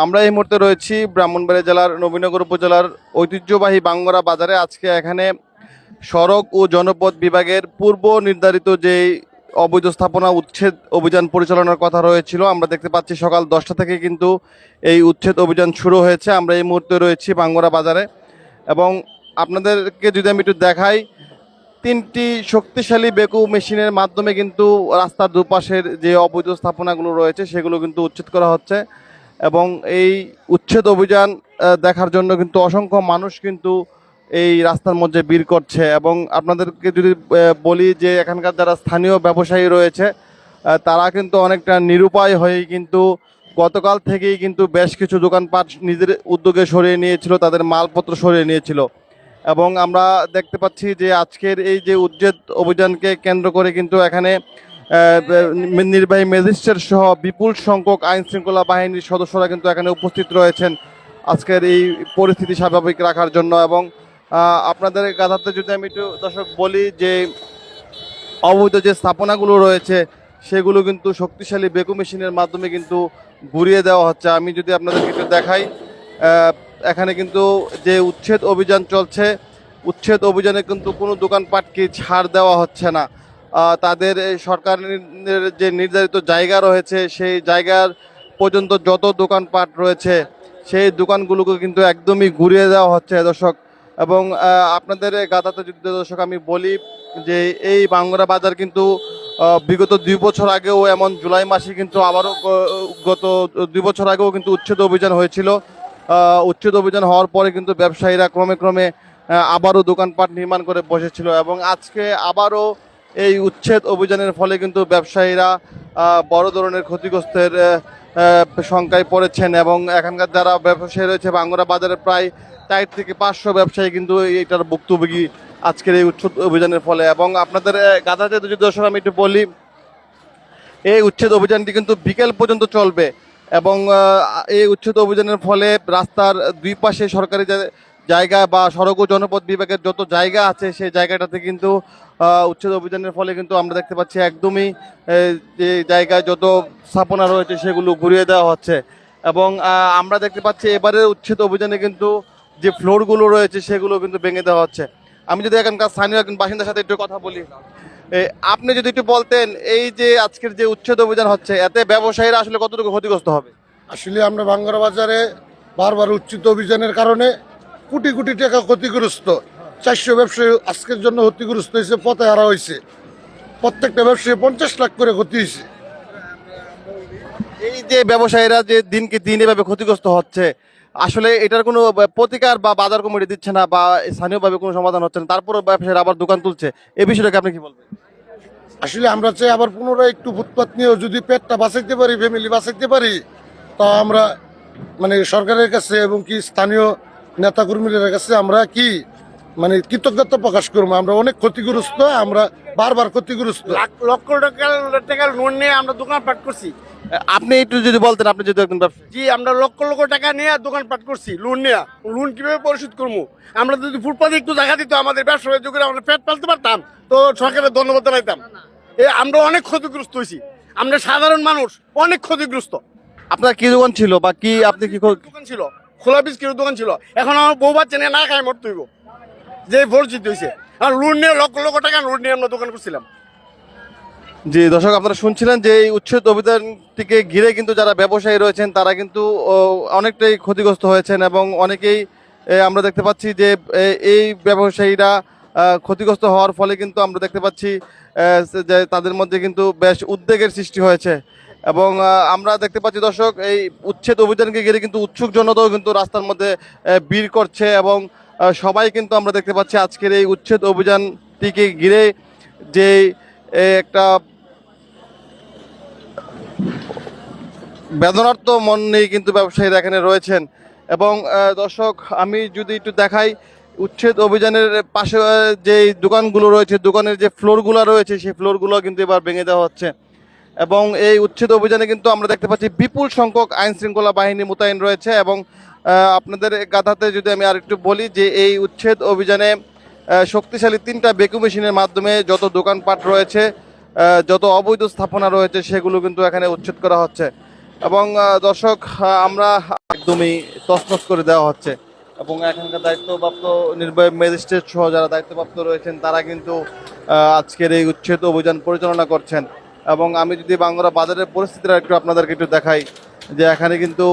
আমরা এই মুহূর্তে রয়েছি ব্রাহ্মণবাড়িয়া জেলার নবীনগর উপজেলার ঐতিহ্যবাহী বাঙ্গরা বাজারে। আজকে এখানে সড়ক ও জনপথ বিভাগের পূর্ব নির্ধারিত যে অবৈধ স্থাপনা উচ্ছেদ অভিযান পরিচালনার কথা রয়েছিল, আমরা দেখতে পাচ্ছি সকাল 10টা থেকে কিন্তু এই উচ্ছেদ অভিযান শুরু হয়েছে। আমরা এই মুহূর্তে রয়েছি বাঙ্গরা বাজারে এবং আপনাদেরকে যদি আমি একটু দেখাই, 3টি শক্তিশালী বেকু মেশিনের মাধ্যমে কিন্তু রাস্তার দুপাশের যে অবৈধ স্থাপনাগুলো রয়েছে সেগুলো কিন্তু উচ্ছেদ করা হচ্ছে এবং এই উচ্ছেদ অভিযান দেখার জন্য কিন্তু অসংখ্য মানুষ কিন্তু এই রাস্তার মধ্যে ভিড় করছে। এবং আপনাদেরকে যদি বলি যে এখানকার যারা স্থানীয় ব্যবসায়ী রয়েছে তারা কিন্তু অনেকটা নিরুপায় হয়ে কিন্তু গতকাল থেকেই কিন্তু বেশ কিছু দোকানপাট নিজের উদ্যোগে সরিয়ে নিয়েছিল, তাদের মালপত্র সরিয়ে নিয়েছিল। এবং আমরা দেখতে পাচ্ছি যে আজকের এই যে উচ্ছেদ অভিযানকে কেন্দ্র করে কিন্তু এখানে নির্বাহী ম্যাজিস্ট্রেট সহ বিপুল সংখ্যক আইন শৃঙ্খলা বাহিনীর সদস্যরা কিন্তু এখানে উপস্থিত রয়েছেন আজকের এই পরিস্থিতি স্বাভাবিক রাখার জন্য। এবং আপনাদের গাধাতে যদি আমি একটু দর্শক বলি যে অবৈধ যে স্থাপনাগুলো রয়েছে সেগুলো কিন্তু শক্তিশালী বেকু মেশিনের মাধ্যমে কিন্তু ঘুরিয়ে দেওয়া হচ্ছে। আমি যদি আপনাদেরকে একটু দেখাই, এখানে কিন্তু যে উচ্ছেদ অভিযান চলছে, উচ্ছেদ অভিযানে কিন্তু কোনো দোকানপাটকে ছাড় দেওয়া হচ্ছে না। তাদের সরকারের যে নির্ধারিত জায়গা রয়েছে সেই জায়গার পর্যন্ত যত দোকানপাট রয়েছে সেই দোকানগুলোকে কিন্তু একদমই ঘুরিয়ে দেওয়া হচ্ছে দর্শক। এবং আপনাদের গাদাতে যদি দর্শক আমি বলি যে এই বাঙ্গরা বাজার কিন্তু বিগত 2 বছর আগেও এমন জুলাই মাসে কিন্তু আবারও গত 2 বছর আগেও কিন্তু উচ্ছেদ অভিযান হয়েছিল। উচ্ছেদ অভিযান হওয়ার পরে কিন্তু ব্যবসায়ীরা ক্রমে ক্রমে আবারও দোকানপাট নির্মাণ করে বসেছিল এবং আজকে আবারও এই উচ্ছেদ অভিযানের ফলে কিন্তু ব্যবসায়ীরা বড় ধরনের ক্ষতিগ্রস্তের সংখ্যায় পড়েছেন। এবং এখানকার যারা ব্যবসায়ী রয়েছে বাঙ্গরা বাজারের প্রায় 4 থেকে 500 ব্যবসায়ী কিন্তু এইটার ভুক্তভোগী আজকের এই উচ্ছেদ অভিযানের ফলে। এবং আপনাদের গাধাতে যদি দর্শক আমি একটু বলি, এই উচ্ছেদ অভিযানটি কিন্তু বিকেল পর্যন্ত চলবে এবং এই উচ্ছেদ অভিযানের ফলে রাস্তার 2 পাশে সরকারি জায়গা বা সড়ক ও জনপথ বিভাগের যত জায়গা আছে সেই জায়গাটাতে কিন্তু উচ্ছেদ অভিযানের ফলে কিন্তু আমরা দেখতে পাচ্ছি একদমই যে জায়গায় যত স্থাপনা রয়েছে সেগুলো ঘুরিয়ে দেওয়া হচ্ছে। এবং আমরা দেখতে পাচ্ছি এবারের উচ্ছেদ অভিযানে কিন্তু যে ফ্লোরগুলো রয়েছে সেগুলো কিন্তু ভেঙে দেওয়া হচ্ছে। আমি যদি এখানকার স্থানীয় একজন বাসিন্দার সাথে একটু কথা বলি, আপনি যদি একটু বলতেন এই যে আজকের যে উচ্ছেদ অভিযান হচ্ছে এতে ব্যবসায়ীরা আসলে কতটুকু ক্ষতিগ্রস্ত হবে? আসলে আমরা বাঙ্গরা বাজারে বারবার উচ্ছেদ অভিযানের কারণে কোটি কোটি টাকা ক্ষতিগ্রস্ত, 400 ব্যবসায়ী আজকের জন্য ক্ষতিগ্রস্ত হয়েছে, পথে হারা হয়েছে। প্রত্যেকটা ব্যবসায়ী 50 লাখ করে ক্ষতি হয়েছে। এই যে ব্যবসায়ীরা যে দিনকে দিন এভাবে ক্ষতিগ্রস্ত হচ্ছে, আসলে এটার কোনো প্রতিকার বা বাজার কমিটি দিচ্ছে না বা স্থানীয়ভাবে কোনো সমাধান হচ্ছে না, তারপরে ব্যবসায়ীরা আবার দোকান তুলছে, এই বিষয়টাকে আপনি কি বলবেন? আসলে আমরা চাই আবার পুনরায় একটু ফুটপাত নিয়েও যদি পেটটা বাঁচাইতে পারি, ফ্যামিলি বাঁচাইতে পারি, তা আমরা মানে সরকারের কাছে এবং কি স্থানীয় নেতাকর্মীদের কাছে আমরা কি মানে কৃতজ্ঞতা প্রকাশ করবো। আমরা অনেক ক্ষতিগ্রস্ত, আমরা বারবার ক্ষতিগ্রস্ত। লক্ষ টাকা লোন নিয়ে আমরা দোকানপাট করছি। আপনি একটু যদি বলতেন, আপনি যদি একজন ব্যবসায়ী। জি, আমরা লক্ষ লক্ষ টাকা নিয়ে দোকানপাট করছি লোন নিয়ে। লোন কিভাবে পরিশোধ করবো? আমরা যদি ফুটপাতে একটু জায়গা দিত আমাদের ব্যবসা বাণিজ্য করে আমরা পেট পালতে পারতাম, তো সরকারের ধন্যবাদ জানাইতাম। আমরা অনেক ক্ষতিগ্রস্ত হয়েছি, আমরা সাধারণ মানুষ অনেক ক্ষতিগ্রস্ত। আপনার কি দোকান ছিল বা কি আপনি কি দোকান ছিল, খোলা বিস্কিটের দোকান ছিল। এখন আমার বউ বাচ্চা নিয়ে না খাই মরতে হইব, যে পরিচিত হয়েছে। আর লোন নিয়ে লক্ষ লক্ষ টাকা লোন নিয়ে আমরা দোকান করছিলাম। জি দর্শক, আপনারা শুনছিলেন যে এই উচ্ছেদ অভিযানটিকে ঘিরে কিন্তু যারা ব্যবসায়ী রয়েছেন তারা কিন্তু অনেকটাই ক্ষতিগ্রস্ত হয়েছেন এবং অনেকেই আমরা দেখতে পাচ্ছি যে এই ব্যবসায়ীরা ক্ষতিগ্রস্ত হওয়ার ফলে কিন্তু আমরা দেখতে পাচ্ছি যে তাদের মধ্যে কিন্তু বেশ উদ্বেগের সৃষ্টি হয়েছে। এবং আমরা দেখতে পাচ্ছি দর্শক, এই উচ্ছেদ অভিযানকে ঘিরে কিন্তু উৎসুক জনতাও কিন্তু রাস্তার মধ্যে ভিড় করছে এবং সবাই কিন্তু আমরা দেখতে পাচ্ছি আজকের এই উচ্ছেদ অভিযানটিকে ঘিরে যে একটা বেদনার্থ মন নিয়ে কিন্তু ব্যবসায়ীরা এখানে রয়েছেন। এবং দর্শক আমি যদি একটু দেখাই, উচ্ছেদ অভিযানের পাশে যে দোকানগুলো রয়েছে, দোকানের যে ফ্লোরগুলো রয়েছে সেই ফ্লোরগুলো কিন্তু এবার ভেঙে দেওয়া হচ্ছে। এবং এই উচ্ছেদ অভিযানে কিন্তু আমরা দেখতে পাচ্ছি বিপুল সংখ্যক আইন শৃঙ্খলা বাহিনী মোতায়েন রয়েছে। এবং আপনাদের গাধাতে যদি আমি আর একটু বলি যে এই উচ্ছেদ অভিযানে শক্তিশালী 3টা বেকু মেশিনের মাধ্যমে যত দোকানপাট রয়েছে, যত অবৈধ স্থাপনা রয়েছে সেগুলো কিন্তু এখানে উচ্ছেদ করা হচ্ছে। এবং দর্শক আমরা একদমই তছনছ করে দেওয়া হচ্ছে এবং এখানকার দায়িত্বপ্রাপ্ত নির্বাহী ম্যাজিস্ট্রেট সহ যারা দায়িত্বপ্রাপ্ত রয়েছেন তারা কিন্তু আজকের এই উচ্ছেদ অভিযান পরিচালনা করছেন। এবং আমি যদি বাঙ্গুরা বাজারের পরিস্থিতিটা একটু আপনাদেরকে একটু দেখাই যে এখানে কিন্তু